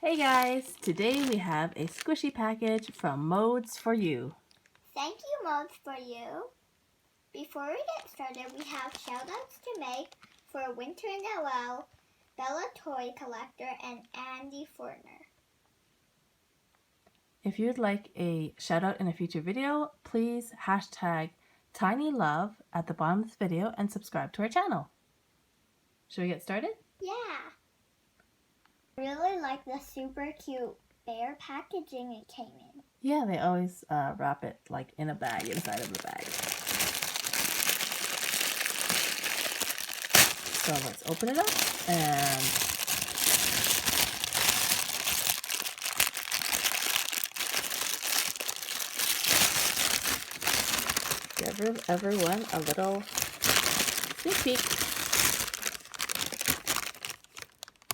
Hey guys, today we have a squishy package from Modes4U. Thank you, Modes4U. Before we get started, we have shoutouts to make for Winter Noelle, Bellatoycollector, and Andi Forter. If you'd like a shout out in a future video, please hashtag TinyLove at the bottom of this video and subscribe to our channel. Should we get started? Yeah. I really like the super cute bear packaging it came in. Yeah, they always wrap it like in a bag inside of the bag. So let's open it up and give everyone a little sneak peek.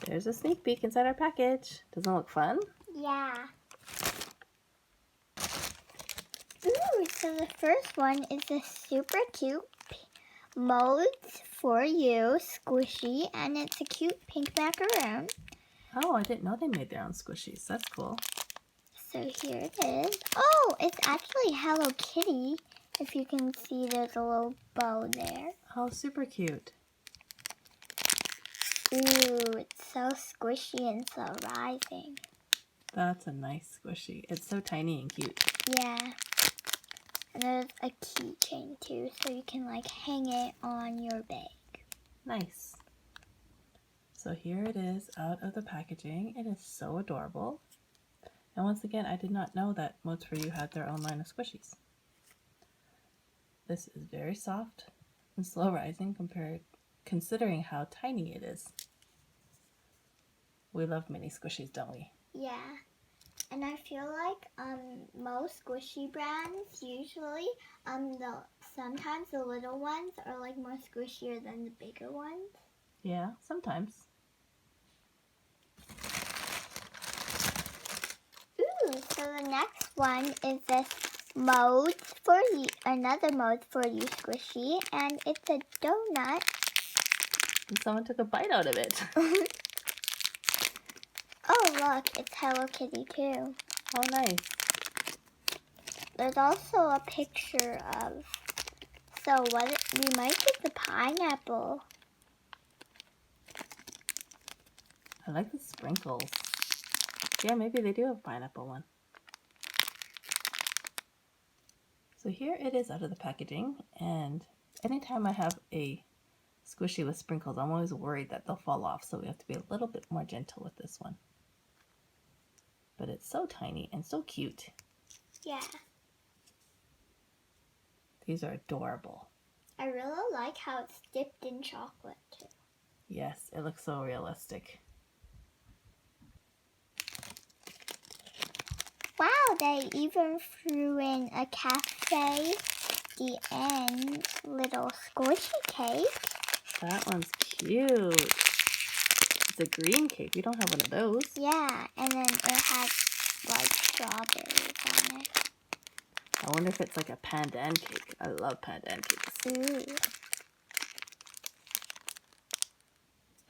There's a sneak peek inside our package. Doesn't it look fun? Yeah. Ooh, so the first one is a super cute Modes4U squishy, and it's a cute pink macaron. Oh, I didn't know they made their own squishies. That's cool. So here it is. Oh, it's actually Hello Kitty. If you can see, there's a little bow there. Oh, super cute. Ooh, it's so squishy and so rising. That's a nice squishy. It's so tiny and cute. Yeah. And there's a keychain too, so you can like hang it on your bag. Nice. So here it is out of the packaging. It is so adorable. And once again, I did not know that Modes4U had their own line of squishies. This is very soft and slow rising considering how tiny it is. We love mini squishies, don't we? Yeah. And I feel like most squishy brands usually sometimes the little ones are like more squishier than the bigger ones. Yeah, sometimes. Ooh, so the next one is this Modes4U, another Modes4U squishy, and it's a donut. And someone took a bite out of it. Oh, look, it's Hello Kitty too. Oh, nice. There's also a picture of, so we might get the pineapple. I like the sprinkles. Yeah, maybe they do have a pineapple one. So here it is out of the packaging, and anytime I have a squishy with sprinkles, I'm always worried that they'll fall off, so we have to be a little bit more gentle with this one. But it's so tiny and so cute. Yeah. These are adorable. I really like how it's dipped in chocolate too. Yes, it looks so realistic. Wow, they even threw in a Cafe DN little squishy cake. That one's cute. It's a green cake. We don't have one of those. Yeah, and then it has like strawberries on it. I wonder if it's like a pandan cake. I love pandan cakes. Ooh.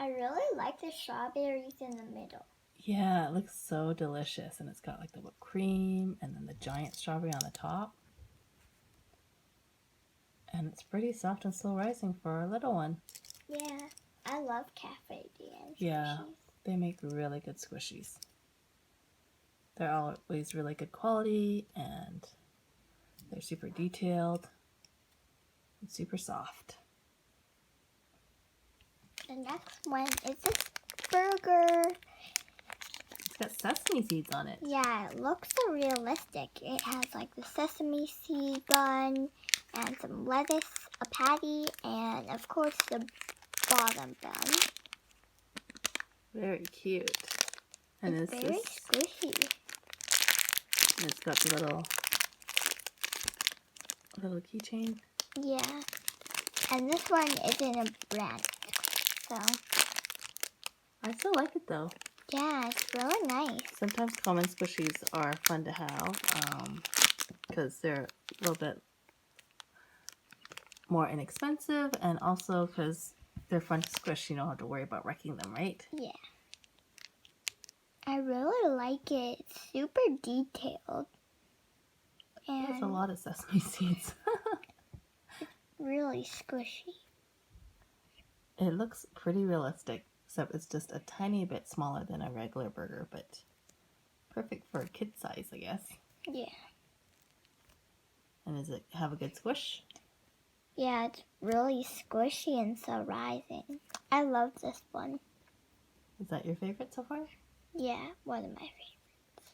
I really like the strawberries in the middle. Yeah, it looks so delicious. And it's got like the whipped cream and then the giant strawberry on the top. And it's pretty soft and slow rising for a little one. Yeah, I love Cafe DN squishies. Yeah, they make really good squishies. They're always really good quality and they're super detailed and super soft. The next one is this burger. It's got sesame seeds on it. Yeah, it looks so realistic. It has like the sesame seed bun and some lettuce, a patty, and of course the bottom bun. Very cute. And it's very squishy. And it's got the little keychain. Yeah. And this one isn't a brand, so. I still like it though. Yeah, it's really nice. Sometimes common squishies are fun to have because they're a little bit more inexpensive and also because they're fun to squish. You don't have to worry about wrecking them, right? Yeah. I really like it. It's super detailed. And That's a lot of sesame seeds. really squishy. It looks pretty realistic, except it's just a tiny bit smaller than a regular burger, but perfect for a kid size, I guess. Yeah. And does it have a good squish? Yeah, it's really squishy and so rising. I love this one. Is that your favorite so far? Yeah, one of my favorites.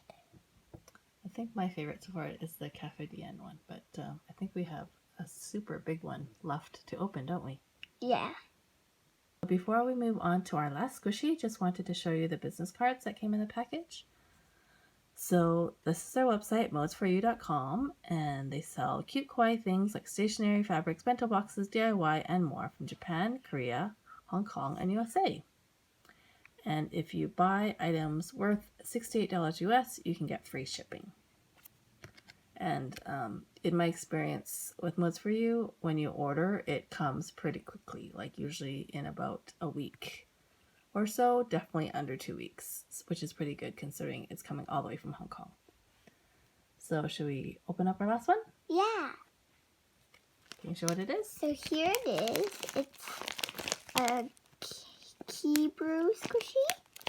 I think my favorite so far is the Cafe Dien one, but I think we have a super big one left to open, don't we? Yeah. Before we move on to our last squishy, just wanted to show you the business cards that came in the package. So this is their website, Modes4U.com, and they sell cute kawaii things like stationery, fabrics, bento boxes, DIY, and more from Japan, Korea, Hong Kong, and USA. And if you buy items worth $68 US, you can get free shipping. And in my experience with Modes4U, when you order, it comes pretty quickly, like usually in about a week or so, definitely under 2 weeks, which is pretty good considering it's coming all the way from Hong Kong. So should we open up our last one? Yeah. Can you show what it is? So here it is. It's a Hebrew squishy.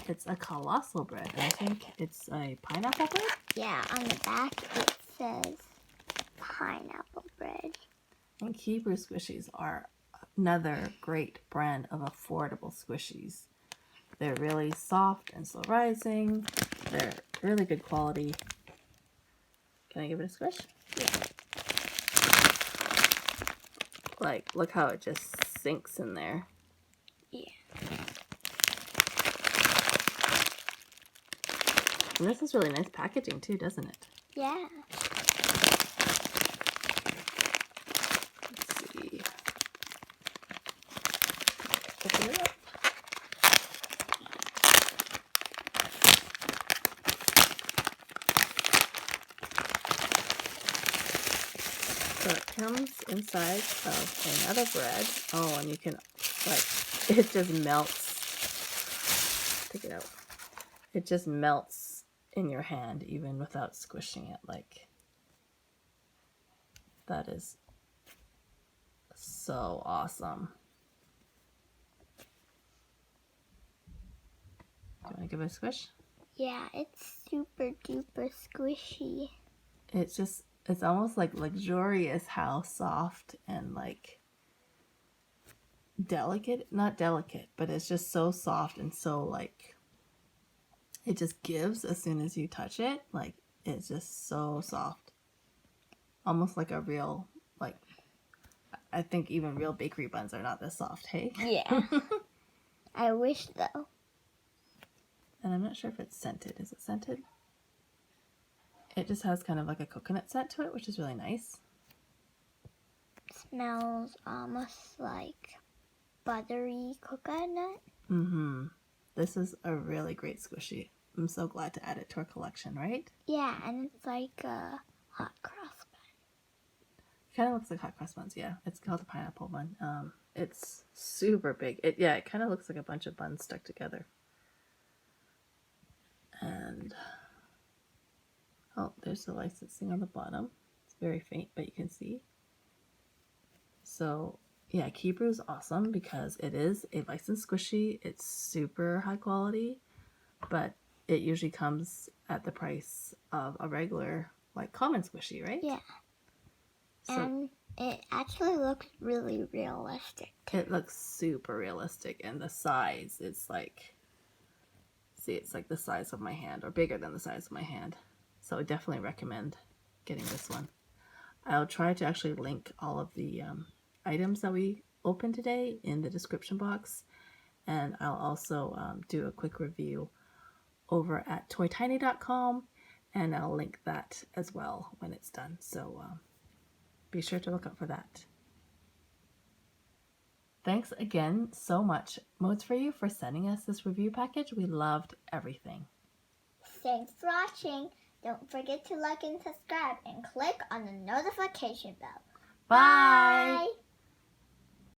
It's a colossal bread. I think it's a pineapple bread. Yeah, on the back it says pineapple bread. And Hebrew squishies are another great brand of affordable squishies. They're really soft and slow rising. They're really good quality. Can I give it a squish? Yeah. Like, look how it just sinks in there. Yeah. And this is really nice packaging too, doesn't it? Yeah. Let's see. Open it up. So it comes inside of another bread. Oh, and you can, like, it just melts. Take it out. It just melts in your hand even without squishing it. Like, that is so awesome. Do you want to give it a squish? Yeah, it's super duper squishy. It's almost like luxurious how soft and like delicate, not delicate, but it's just so soft and so like, it just gives as soon as you touch it. Like, it's just so soft. Almost like a real, like, I think even real bakery buns are not this soft, hey? Yeah. I wish though. And I'm not sure if it's scented. Is it scented? It just has kind of like a coconut scent to it, which is really nice. Smells almost like buttery coconut. Mm-hmm. This is a really great squishy. I'm so glad to add it to our collection, right? Yeah, and it's like a hot cross bun. Kind of looks like hot cross buns, yeah. It's called a pineapple bun. It's super big. It kind of looks like a bunch of buns stuck together. And oh, there's the licensing on the bottom. It's very faint, but you can see. So yeah, Hebrew is awesome because it is a licensed squishy. It's super high quality, but it usually comes at the price of a regular, like, common squishy, right? Yeah. So And it actually looks really realistic. it looks super realistic, and the size, it's like, see, it's like the size of my hand, or bigger than the size of my hand. So I definitely recommend getting this one. I'll try to actually link all of the items that we opened today in the description box, and I'll also do a quick review over at toytiny.com, and I'll link that as well when it's done. So be sure to look out for that. Thanks again so much, Modes4U, for sending us this review package. We loved everything. Thanks for watching. Don't forget to like and subscribe and click on the notification bell. Bye! Bye.